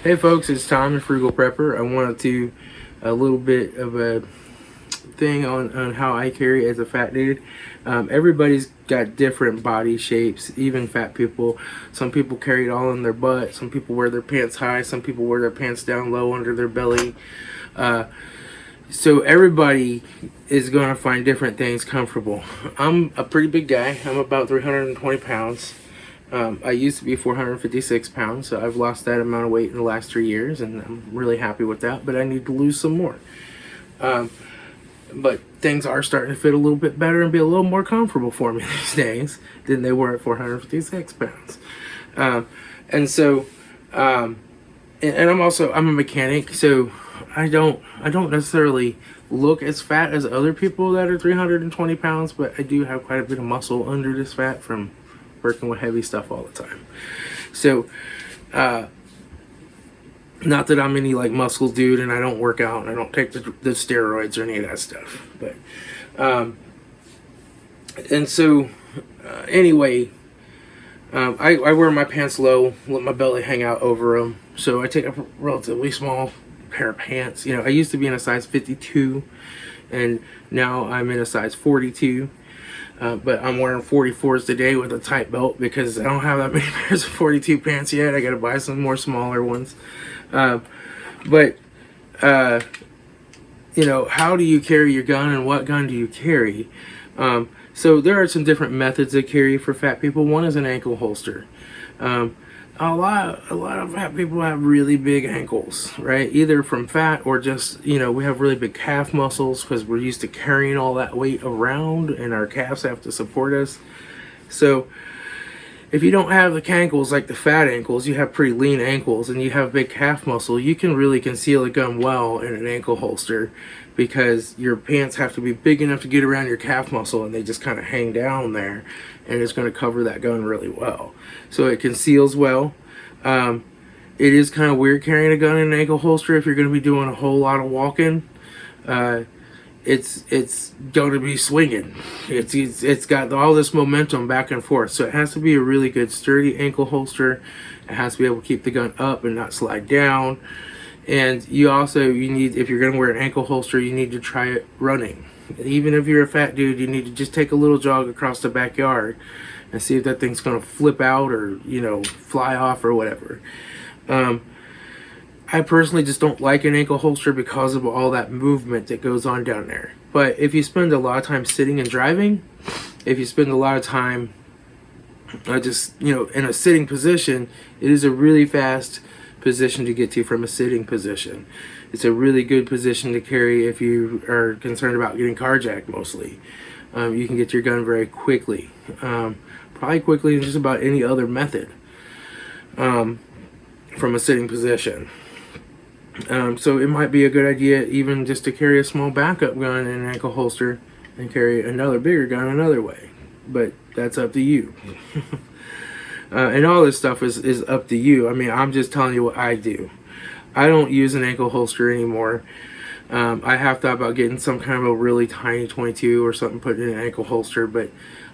Hey folks, it's Tom the Frugal Prepper. I wanted to a little bit of a thing on how I carry as a fat dude. Everybody's got different body shapes, even fat people. Some people carry it all in their butt. Some people wear their pants high. Some people wear their pants down low under their belly. So everybody is going to find different things comfortable. I'm a pretty big guy. I'm about 320 pounds. I used to be 456 pounds, so I've lost that amount of weight in the last 3 years, and I'm really happy with that, but I need to lose some more. But things are starting to fit a little bit better and be a little more comfortable for me these days than they were at 456 pounds. And so, and I'm a mechanic, so I don't necessarily look as fat as other people that are 320 pounds, but I do have quite a bit of muscle under this fat from working with heavy stuff all the time. So, not that I'm any like muscle dude and I don't work out and I don't take the steroids or any of that stuff. But, anyway, I wear my pants low, let my belly hang out over them. So I take a relatively small pair of pants. You know, I used to be in a size 52 and now I'm in a size 42. But I'm wearing 44s today with a tight belt because I don't have that many pairs of 42 pants yet. I gotta buy some more smaller ones. You know, how do you carry your gun and what gun do you carry? So there are some different methods of carry for fat people. One is an ankle holster. A lot of fat people have really big ankles, right? Either from fat or just, you know, we have really big calf muscles because we're used to carrying all that weight around and our calves have to support us. So if you don't have the cankles like the fat ankles, you have pretty lean ankles and you have big calf muscle, you can really conceal a gun well in an ankle holster because your pants have to be big enough to get around your calf muscle and they just kind of hang down there and it's going to cover that gun really well. So it conceals well. It is kind of weird carrying a gun in an ankle holster if you're going to be doing a whole lot of walking. It's going to be swinging. It's got all this momentum back and forth. So it has to be a really good sturdy ankle holster. It has to be able to keep the gun up and not slide down. And you need, if you're going to wear an ankle holster, you need to try it running. Even if you're a fat dude, you need to just take a little jog across the backyard and see if that thing's going to flip out or, you know, fly off or whatever. I personally just don't like an ankle holster because of all that movement that goes on down there. But if you spend a lot of time sitting and driving, if you spend a lot of time in a sitting position, it is a really fast position to get to from a sitting position. It's a really good position to carry if you are concerned about getting carjacked mostly. You can get your gun very quickly. Probably quickly than just about any other method from a sitting position. So it might be a good idea even just to carry a small backup gun in an ankle holster and carry another bigger gun another way. But that's up to you. And all this stuff is up to you. I mean, I'm just telling you what I do. I don't use an ankle holster anymore. I have thought about getting some kind of a really tiny 22 or something put in an ankle holster, but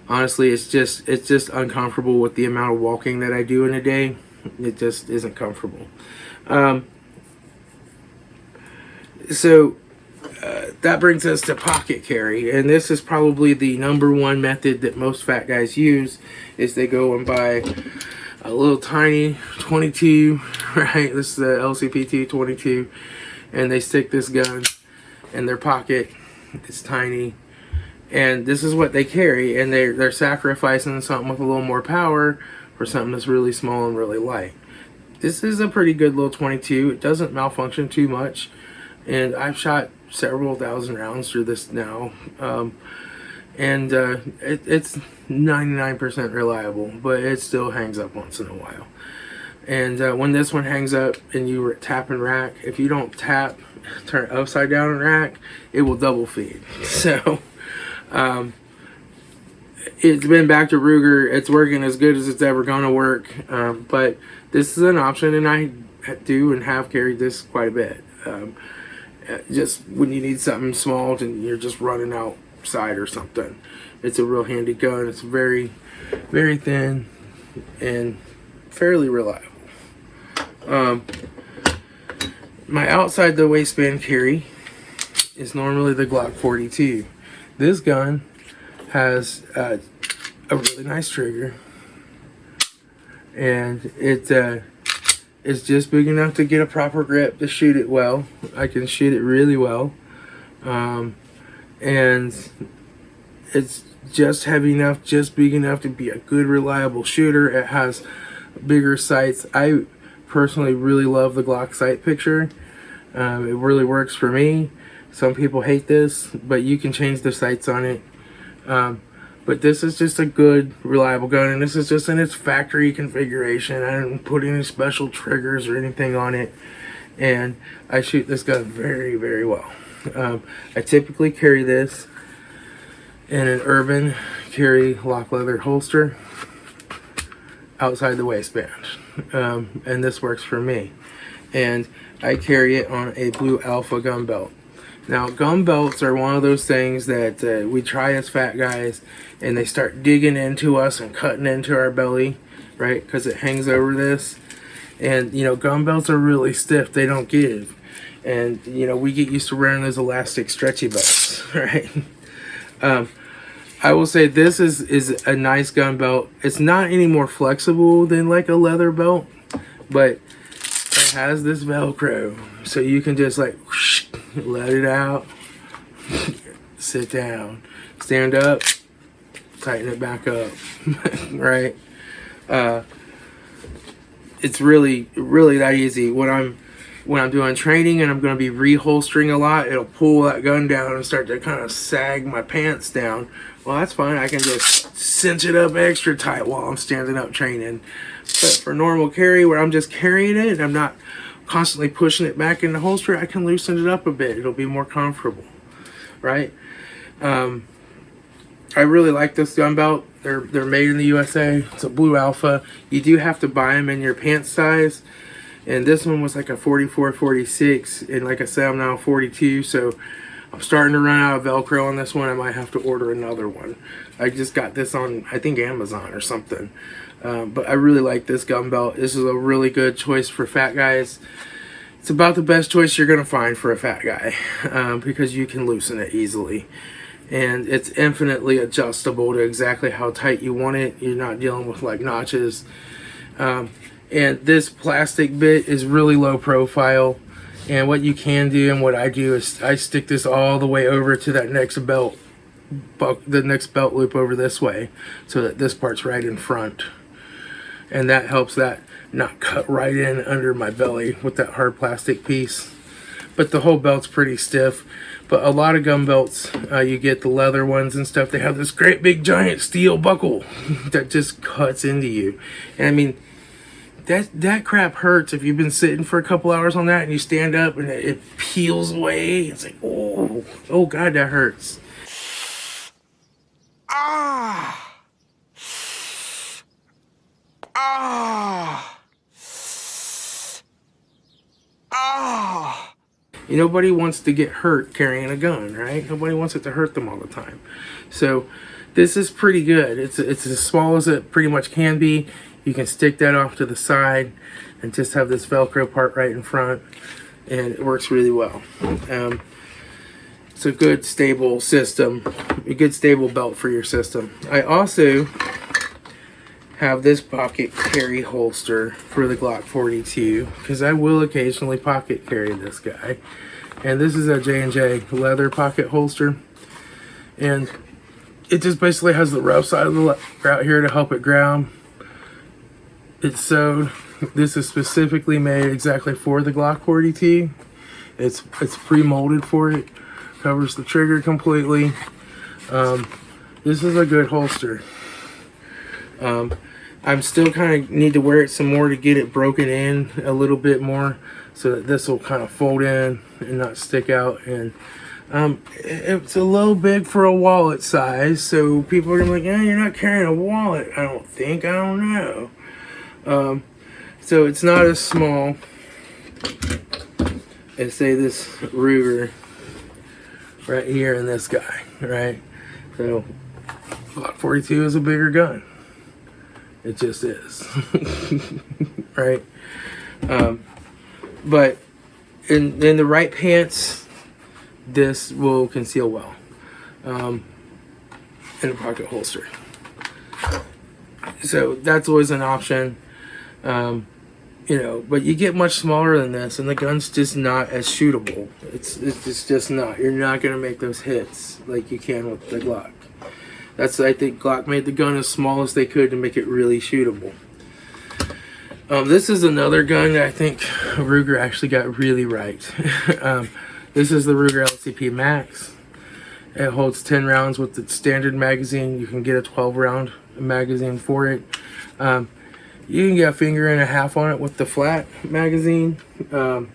honestly, it's just uncomfortable with the amount of walking that I do in a day. It just isn't comfortable. So that brings us to pocket carry, and this is probably the number one method that most fat guys use. Is they go and buy a little tiny 22, right? This is the LCP 22, and they stick this gun in their pocket. It's tiny, and this is what they carry, and they're sacrificing something with a little more power for something that's really small and really light. This is a pretty good little 22. It doesn't malfunction too much, and I've shot several thousand rounds through this now. It's 99% reliable, but it still hangs up once in a while. And when this one hangs up and you tap and rack, if you don't tap, turn upside down and rack, it will double feed. So it's been back to Ruger. It's working as good as it's ever gonna work. But this is an option, and I do and have carried this quite a bit. Just when you need something small and you're just running outside or something, it's a real handy gun. It's very, very thin and fairly reliable. My outside the waistband carry is normally the Glock 42. This gun has a really nice trigger, and it's just big enough to get a proper grip to shoot it well. I can shoot it really well, and it's just heavy enough, just big enough to be a good, reliable shooter. It has bigger sights. I personally really love the Glock sight picture. It really works for me. Some people hate this, but you can change the sights on it. But this is just a good, reliable gun, and this is just in its factory configuration. I didn't put any special triggers or anything on it, and I shoot this gun very, very well. I typically carry this in an urban carry lock leather holster outside the waistband, and this works for me. And I carry it on a blue alpha gun belt. Now, gun belts are one of those things that we try as fat guys, and they start digging into us and cutting into our belly, right? Because it hangs over this. And, you know, gun belts are really stiff. They don't give. And, you know, we get used to wearing those elastic stretchy belts, right? I will say this is a nice gun belt. It's not any more flexible than like a leather belt, but it has this Velcro. So you can just like whoosh, let it out, sit down, stand up, tighten it back up, right? It's really that easy. When I'm doing training and I'm going to be reholstering a lot, it'll pull that gun down and start to kind of sag my pants down. Well, that's fine. I can just cinch it up extra tight while I'm standing up training. But for normal carry, where I'm just carrying it and I'm not constantly pushing it back in the holster, I can loosen it up a bit. It'll be more comfortable, right? I really like this gun belt. They're made in the USA. It's a blue alpha. You do have to buy them in your pants size. And this one was like a 44, 46. And like I said, I'm now 42. So I'm starting to run out of Velcro on this one. I might have to order another one. I just got this on, I think, Amazon or something. But I really like this gun belt. This is a really good choice for fat guys. It's about the best choice you're going to find for a fat guy, because you can loosen it easily. And it's infinitely adjustable to exactly how tight you want it. You're not dealing with like notches. And this plastic bit is really low profile. And what you can do, and what I do, is I stick this all the way over to that next belt, the next belt loop over this way, so that this part's right in front. And that helps that not cut right in under my belly with that hard plastic piece. But the whole belt's pretty stiff. But a lot of gun belts, you get the leather ones and stuff, they have this great big giant steel buckle that just cuts into you. And I mean, that crap hurts if you've been sitting for a couple hours on that and you stand up and it peels away. It's like, oh God, that hurts. Nobody wants to get hurt carrying a gun, right? Nobody wants it to hurt them all the time. So this is pretty good. It's as small as it pretty much can be. You can stick that off to the side and just have this Velcro part right in front, and it works really well. It's a good stable system, a good stable belt for your system. I also have this pocket carry holster for the Glock 42, because I will occasionally pocket carry this guy. And this is a J&J leather pocket holster, and it just basically has the rough side of the out here to help it ground. It's sewed. This is specifically made exactly for the Glock 42. It's pre-molded for it. Covers the trigger completely. This is a good holster. I'm still kind of need to wear it some more to get it broken in a little bit more, so that this will kind of fold in and not stick out. And it's a little big for a wallet size, so people are gonna be like, yeah, you're not carrying a wallet. I don't know. So it's not as small as, say, this Ruger right here and this guy, right? So Glock 42 is a bigger gun. It just is. Right? But in the right pants, this will conceal well in a pocket holster. So that's always an option. You know, but you get much smaller than this, and the gun's just not as shootable. It's just not. You're not gonna make those hits like you can with the Glock. I think Glock made the gun as small as they could to make it really shootable. This is another gun that I think Ruger actually got really right. This is the Ruger LCP Max. It holds 10 rounds with the standard magazine. You can get a 12-round magazine for it. You can get a finger and a half on it with the flat magazine. Let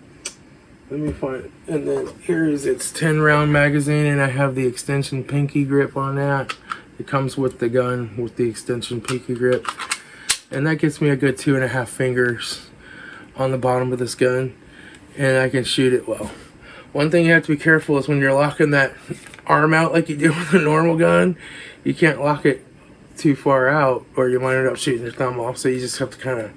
me find it. And then here is its 10-round magazine, and I have the extension pinky grip on that. It comes with the gun with the extension pinky grip. And that gets me a good 2.5 fingers on the bottom of this gun, and I can shoot it well. One thing you have to be careful is when you're locking that arm out like you do with a normal gun, you can't lock it too far out or you might end up shooting your thumb off. So you just have to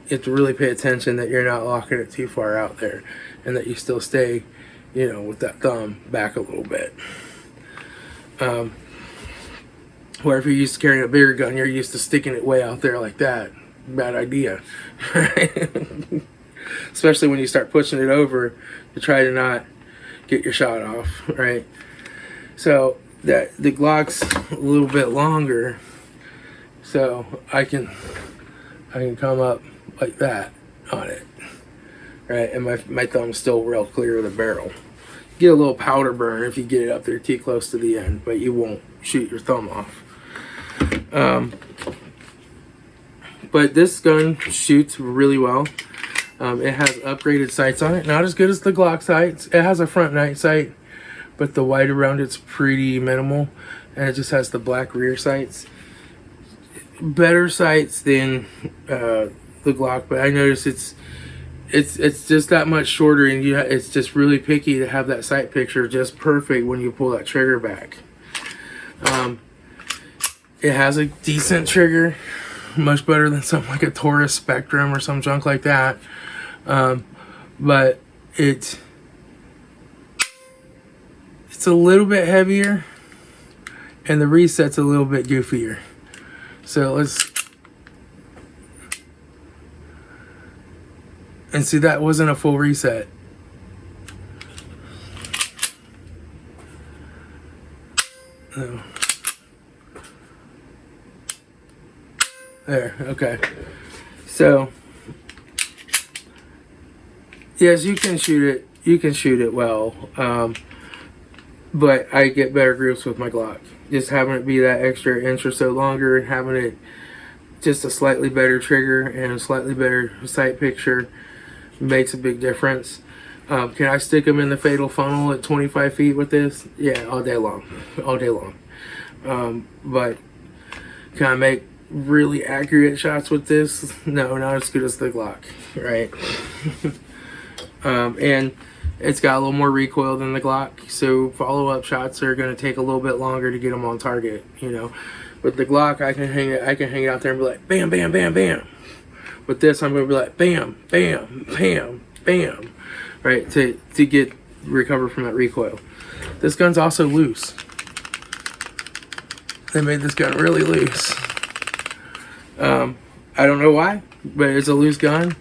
you have to really pay attention that you're not locking it too far out there, and that you still stay, you know, with that thumb back a little bit. Where if you're used to carrying a bigger gun, you're used to sticking it way out there like that. Bad idea. Especially when you start pushing it over to try to not get your shot off, right? So that the Glock's a little bit longer, so I can come up like that on it, right? And my thumb's still real clear of the barrel. Get a little powder burn if you get it up there too close to the end, but you won't shoot your thumb off. But this gun shoots really well. It has upgraded sights on it. Not as good as the Glock sights. It has a front night sight, but the white around it's pretty minimal, and it just has the black rear sights. Better sights than the Glock, but I noticed it's just that much shorter, and it's just really picky to have that sight picture just perfect when you pull that trigger back. It has a decent trigger, much better than something like a Taurus Spectrum or some junk like that. But it's a little bit heavier, and the reset's a little bit goofier. So and see, that wasn't a full reset. Oh. There, okay. So yes, you can shoot it. You can shoot it well, but I get better groups with my Glock. Just having it be that extra inch or so longer, and having it just a slightly better trigger and a slightly better sight picture makes a big difference. Can I stick them in the fatal funnel at 25 feet with this? Yeah, all day long, all day long. But can I make really accurate shots with this? No, not as good as the Glock, right? And it's got a little more recoil than the Glock, so follow-up shots are going to take a little bit longer to get them on target, you know. With the Glock, I can hang it out there and be like, bam, bam, bam, bam. With this, I'm going to be like, bam, bam, bam, bam, right, to recover from that recoil. This gun's also loose. They made this gun really loose. I don't know why, but it's a loose gun,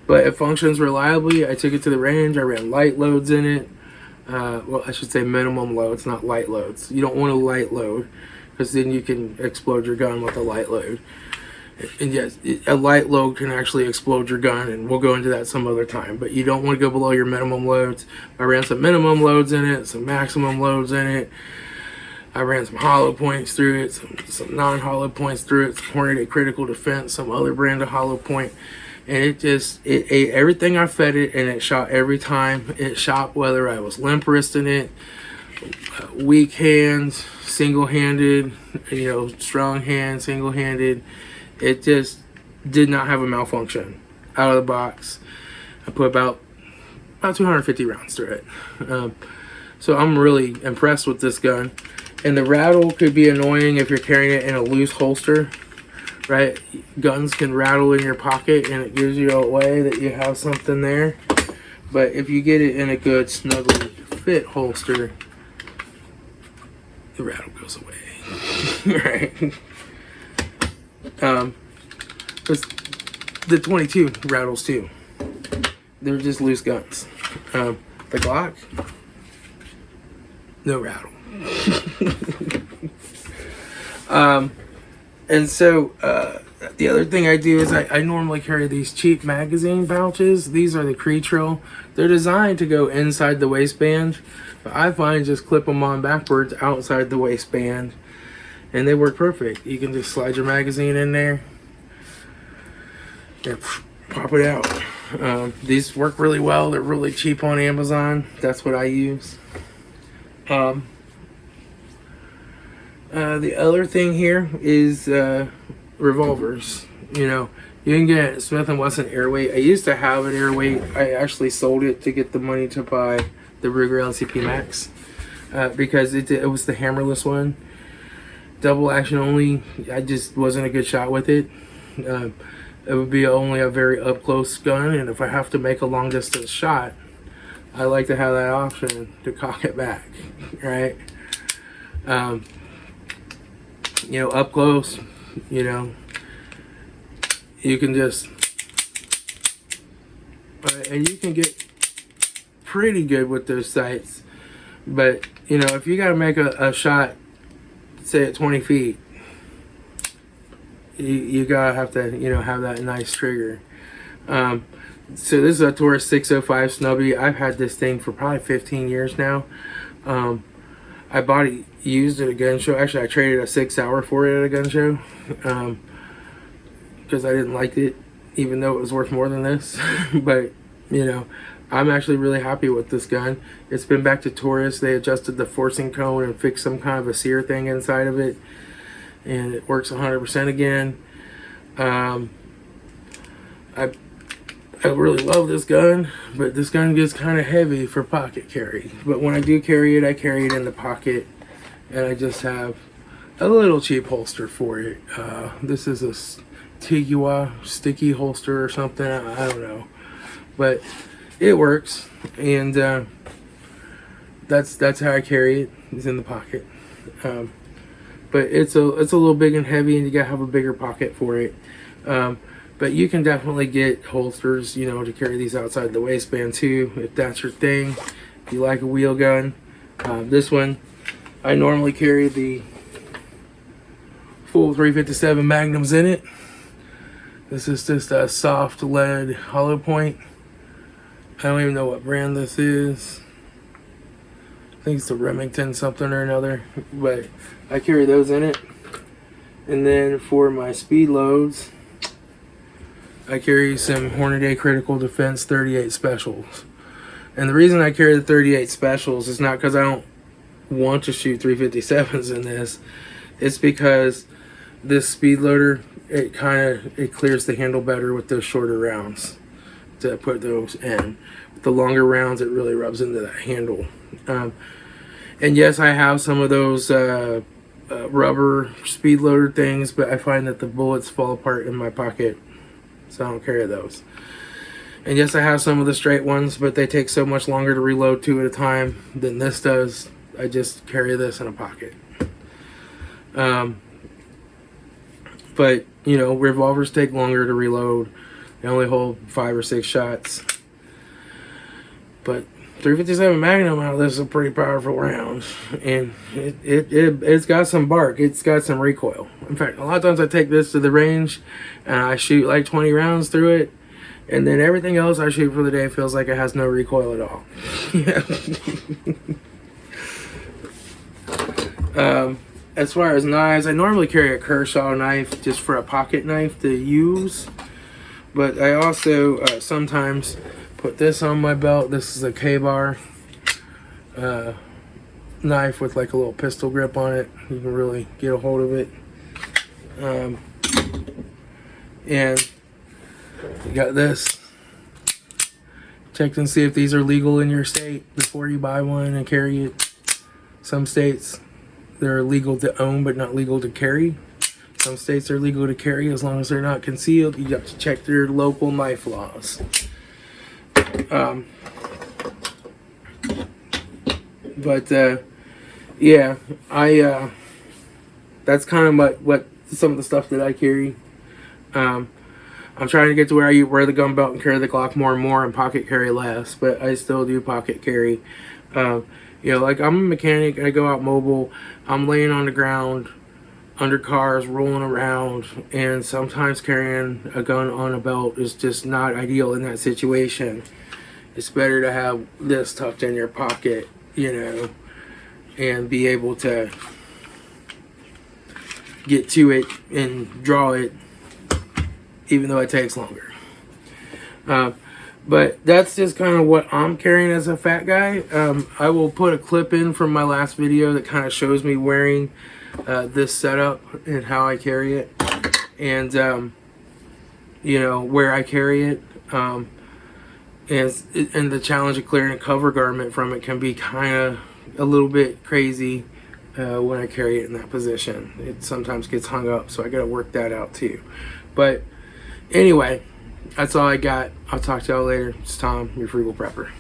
but it functions reliably. I took it to the range. I ran light loads in it. Well, I should say minimum loads, not light loads. You don't want a light load, because then you can explode your gun with a light load. And yes, a light load can actually explode your gun, and we'll go into that some other time, but you don't want to go below your minimum loads. I ran some minimum loads in it, some maximum loads in it. I ran some hollow points through it, some non-hollow points through it, some Hornady Critical Defense, some other brand of hollow point, and it ate everything I fed it, and it shot every time. It shot whether I was limp wristing it, weak hands, single-handed, you know, strong hand, single-handed. It just did not have a malfunction out of the box. I put about 250 rounds through it. So I'm really impressed with this gun. And the rattle could be annoying if you're carrying it in a loose holster, right? Guns can rattle in your pocket, and it gives you away that you have something there. But if you get it in a good snugly fit holster, the rattle goes away. Right? The 22 rattles too. They're just loose guns. The Glock, no rattle. And so the other thing I do is I normally carry these cheap magazine pouches. These are the Creatrill. They're designed to go inside the waistband, but I find just clip them on backwards outside the waistband, and they work perfect. You can just slide your magazine in there and pop it out. These work really well. They're really cheap on Amazon. That's what I use. The other thing here is revolvers. You know, you can get Smith & Wesson Airweight. I used to have an Airweight. I actually sold it to get the money to buy the Ruger LCP Max because it was the hammerless one. Double action only. I just wasn't a good shot with it. It would be only a very up close gun, and if I have to make a long distance shot, I like to have that option to cock it back, right? You know, up close, you know, you can just, and you can get pretty good with those sights. But, you know, if you got to make a shot, say at 20 feet, you gotta have to, you know, have that nice trigger. So this is a Taurus 605 Snubby. I've had this thing for probably 15 years now. I bought it used at a gun show. Actually, I traded a 6-hour for it at a gun show because I didn't like it, even though it was worth more than this. But, you know, I'm actually really happy with this gun. It's been back to Taurus. They adjusted the forcing cone and fixed some kind of a sear thing inside of it, and it works 100% again. I really love this gun, but this gun gets kind of heavy for pocket carry. But when I do carry it, I carry it in the pocket, and I just have a little cheap holster for it. This is a Tigua sticky holster or something. I don't know, but it works, and that's how I carry it. It's in the pocket. But it's a little big and heavy, and you gotta have a bigger pocket for it. But you can definitely get holsters, you know, to carry these outside the waistband too, if that's your thing. If you like a wheel gun. This one, I normally carry the full 357 Magnums in it. This is just a soft lead hollow point. I don't even know what brand this is. I think it's the Remington something or another, but I carry those in it. And then for my speed loads, I carry some Hornady Critical Defense 38 Specials. And the reason I carry the 38 Specials is not because I don't want to shoot 357s in this. It's because this speed loader, it clears the handle better with those shorter rounds to put those in. With the longer rounds, it really rubs into that handle. And yes, I have some of those rubber speed loader things, but I find that the bullets fall apart in my pocket, so I don't carry those. And yes, I have some of the straight ones, but they take so much longer to reload 2 at a time than this does. I just carry this in a pocket. But, you know, revolvers take longer to reload. They only hold 5 or 6 shots. But 357 Magnum out of this is a pretty powerful round, and it's got some bark. It's got some recoil. In fact, a lot of times I take this to the range and I shoot like 20 rounds through it, and then everything else I shoot for the day feels like it has no recoil at all. As far as knives, I normally carry a Kershaw knife just for a pocket knife to use, but I also sometimes put this on my belt. This is a K-bar knife with like a little pistol grip on it. You can really get a hold of it. And you got this. Check and see if these are legal in your state before you buy one and carry it. Some states, they're legal to own but not legal to carry. Some states are legal to carry as long as they're not concealed. You have to check their local knife laws. But yeah, I that's kind of what some of the stuff that I carry. I'm trying to get to where I wear the gun belt and carry the Glock more and more and pocket carry less, but I still do pocket carry. You know, like I'm a mechanic, I go out mobile, I'm laying on the ground, under cars, rolling around, and sometimes carrying a gun on a belt is just not ideal in that situation. It's better to have this tucked in your pocket, you know, and be able to get to it and draw it, even though it takes longer. But that's just kind of what I'm carrying as a fat guy. I will put a clip in from my last video that kind of shows me wearing this setup and how I carry it, and you know, where I carry it, and the challenge of clearing a cover garment from it can be kind of a little bit crazy when I carry it in that position. It sometimes gets hung up, so I got to work that out too. But anyway, that's all I got. I'll talk to y'all later. It's Tom, your Frugal Prepper.